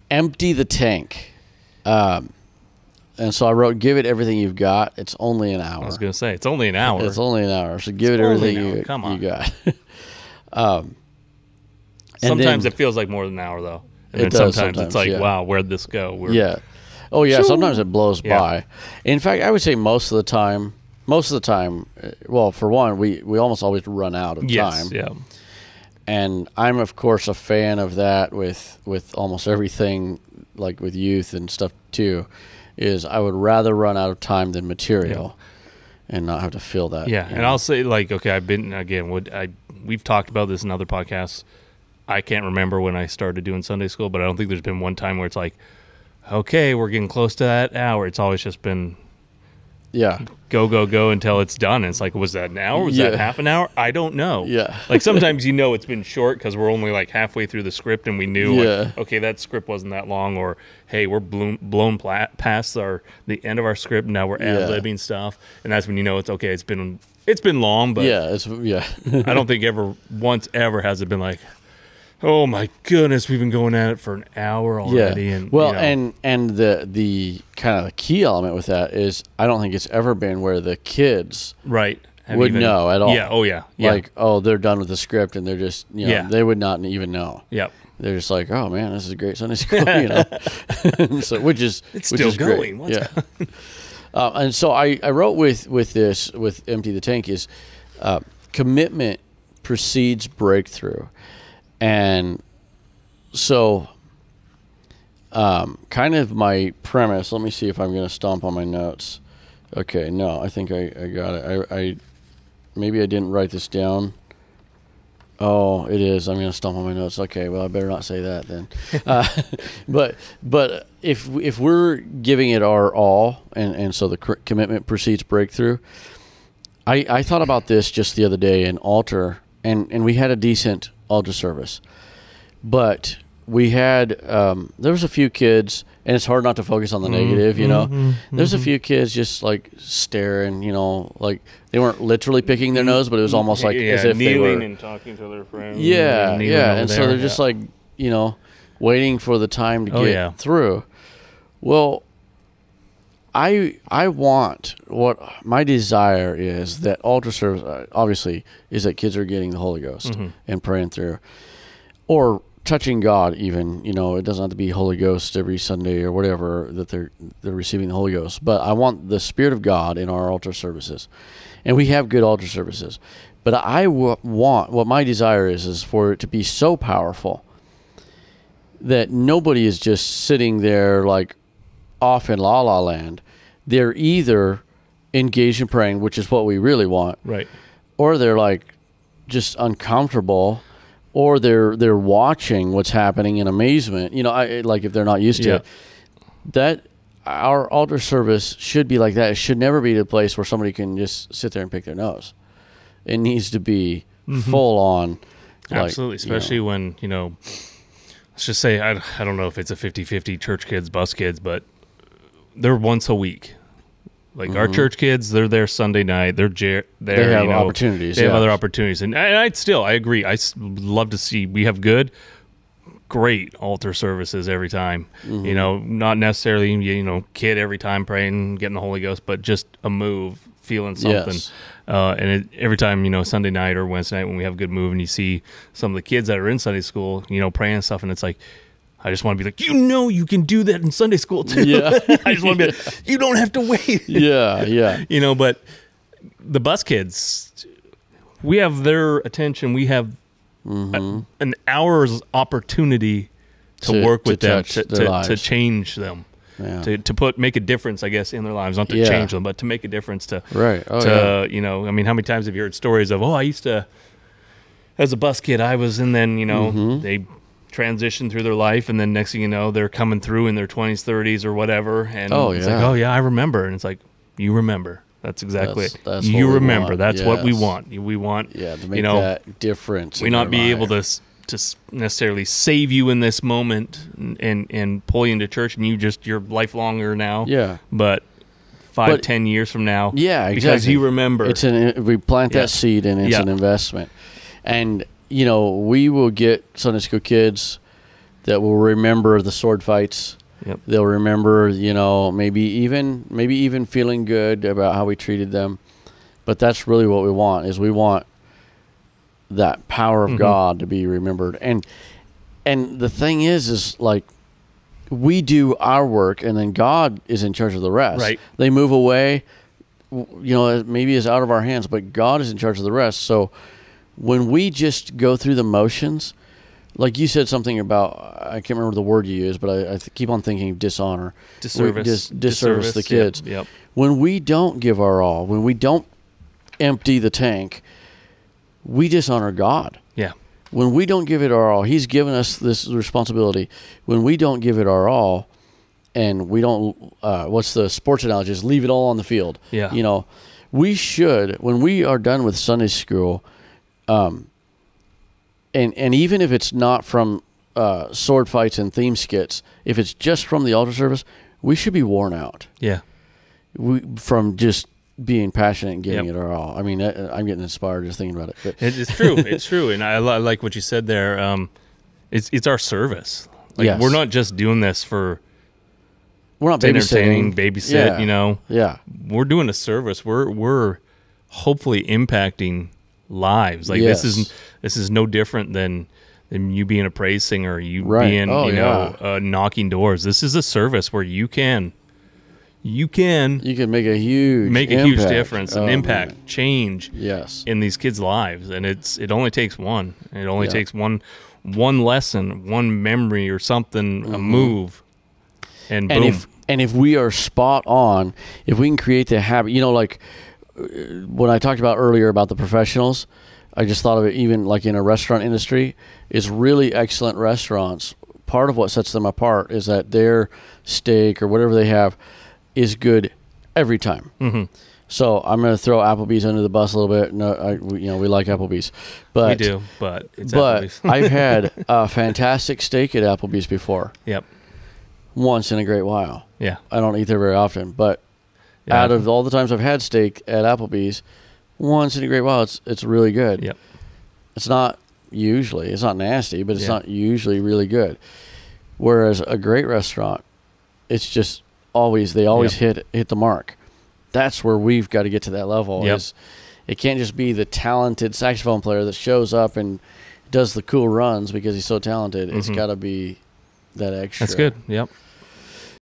empty the tank. And so I wrote, give it everything you've got. It's only an hour. I was going to say, it's only an hour. It's only an hour. So give it everything you got. Sometimes it feels like more than an hour, though. And then sometimes it's like, wow, where'd this go? Oh, yeah. Sometimes it blows by. In fact, I would say most of the time, well, for one, we almost always run out of time. Yeah. And I'm, of course, a fan of that with almost everything, like with youth and stuff, too, is I would rather run out of time than material and not have to feel that. Yeah, and I'll say, like, okay, I've been, again, we've talked about this in other podcasts. I can't remember when I started doing Sunday school, but I don't think there's been one time where it's like, okay, we're getting close to that hour. It's always just been go until it's done. And it's like, was that an hour? Was that half an hour? I don't know. Yeah. Like sometimes it's been short because we're only like halfway through the script and we knew, like, okay, that script wasn't that long, or hey, we're blown past the end of our script. And now we're ad-libbing stuff, and that's when it's okay. It's been long, but I don't think once ever has it been like, oh my goodness, we've been going at it for an hour already. Yeah. And and the kind of the key element with that is I don't think it's ever been where the kids would know at all. Yeah. Oh yeah. Like, they're done with the script and they're just they would not even know. Yep. They're just like, oh man, this is a great Sunday school, So it's still going. Great. And so I wrote with Empty the Tank is commitment precedes breakthrough. And so kind of my premise, let me see if I'm going to stomp on my notes. Okay, no, I think I got it. I maybe I didn't write this down. Oh, it is. I'm going to stomp on my notes. Okay, well, I better not say that then. But if we're giving it our all, and so the commitment precedes breakthrough, I thought about this just the other day in altar, and we had a decent altar service, but we had there was a few kids, and it's hard not to focus on the negative, there's a few kids just like staring, like they weren't literally picking their nose, but it was almost like as if they were and talking to their friends, and so they're just like waiting for the time to get through. Well, I want, what my desire is that altar service, obviously, is that kids are getting the Holy Ghost and praying through, or touching God even. It doesn't have to be Holy Ghost every Sunday or whatever that they're receiving the Holy Ghost. But I want the Spirit of God in our altar services. And we have good altar services. But I want, what my desire is for it to be so powerful that nobody is just sitting there like off in la-la land. They're either engaged in praying, which is what we really want, right? Or they're like just uncomfortable, or they're watching what's happening in amazement. Like if they're not used to it. That our altar service should be like that. It should never be the place where somebody can just sit there and pick their nose. It needs to be full on. Absolutely, especially when let's just say I don't know if it's a 50-50 church kids, bus kids, but they're once a week. Like our church kids, they're there Sunday night. They have opportunities. They have other opportunities, and I agree. I love to see we have great altar services every time. Not necessarily kid every time praying, getting the Holy Ghost, but just a move, feeling something. Yes. And every time Sunday night or Wednesday night when we have a good move, and you see some of the kids that are in Sunday school, praying and stuff, and it's like, I just want to be like, you can do that in Sunday school too. Yeah. I just want to be like, you don't have to wait. Yeah. But the bus kids, we have their attention. We have an hour's opportunity to work with them, to change them, to make a difference, I guess, in their lives. Not to change them, but to make a difference. How many times have you heard stories of, I used to, as a bus kid, I was, and then, they transition through their life, and then next thing you know, they're coming through in their 20s, 30s, or whatever, and it's like, I remember, and it's like, you remember. That's exactly it. That's you remember. That's what we want. We want, to make that difference. We not be able to necessarily save you in this moment and pull you into church, and you're lifelonger now. Yeah, but 10 years from now, exactly, because you remember. We plant that seed, and it's an investment, and. We will get Sunday school kids that will remember the sword fights. Yep. They'll remember, maybe even feeling good about how we treated them. But that's really what we want, is we want that power of God to be remembered. And the thing is like, we do our work, and then God is in charge of the rest. Right. They move away, maybe it's out of our hands, but God is in charge of the rest. So when we just go through the motions, like you said something about, I can't remember the word you used, but I keep on thinking disservice the kids. Yep. When we don't give our all, when we don't empty the tank, we dishonor God. Yeah. When we don't give it our all, He's given us this responsibility. When we don't give it our all, and we don't, what's the sports analogy? Is leave it all on the field. Yeah. We should, when we are done with Sunday school, and even if it's not from sword fights and theme skits, if it's just from the altar service, we should be worn out. Yeah. From just being passionate and giving it our all. I mean, I'm getting inspired just thinking about it. But. It's true. It's true. And I like what you said there. It's our service. Like, we're not just doing this for... We're not entertaining, babysit, Yeah. We're doing a service. We're hopefully impacting lives. Like, this is no different than you being a praise singer, being, knocking doors. This is a service where you can make a huge difference, an impact, change yes. in these kids' lives. And it only takes one. It only takes one lesson, one memory or something, a move, and boom. And if we are spot on, if we can create the habit, like when I talked about earlier about the professionals, I just thought of it even like in a restaurant industry, is really excellent restaurants. Part of what sets them apart is that their steak or whatever they have is good every time. Mm-hmm. So I'm going to throw Applebee's under the bus a little bit. No, we like Applebee's, but we do. But it's Applebee's. I've had a fantastic steak at Applebee's before. Yep. Once in a great while. Yeah. I don't eat there very often, but out of all the times I've had steak at Applebee's, once in a great while, it's really good. Yep. It's not nasty, but it's not usually really good. Whereas a great restaurant, it's just they always hit the mark. That's where we've got to get to that level. Yep. It can't just be the talented saxophone player that shows up and does the cool runs because he's so talented. It's got to be that extra. That's good. Yep.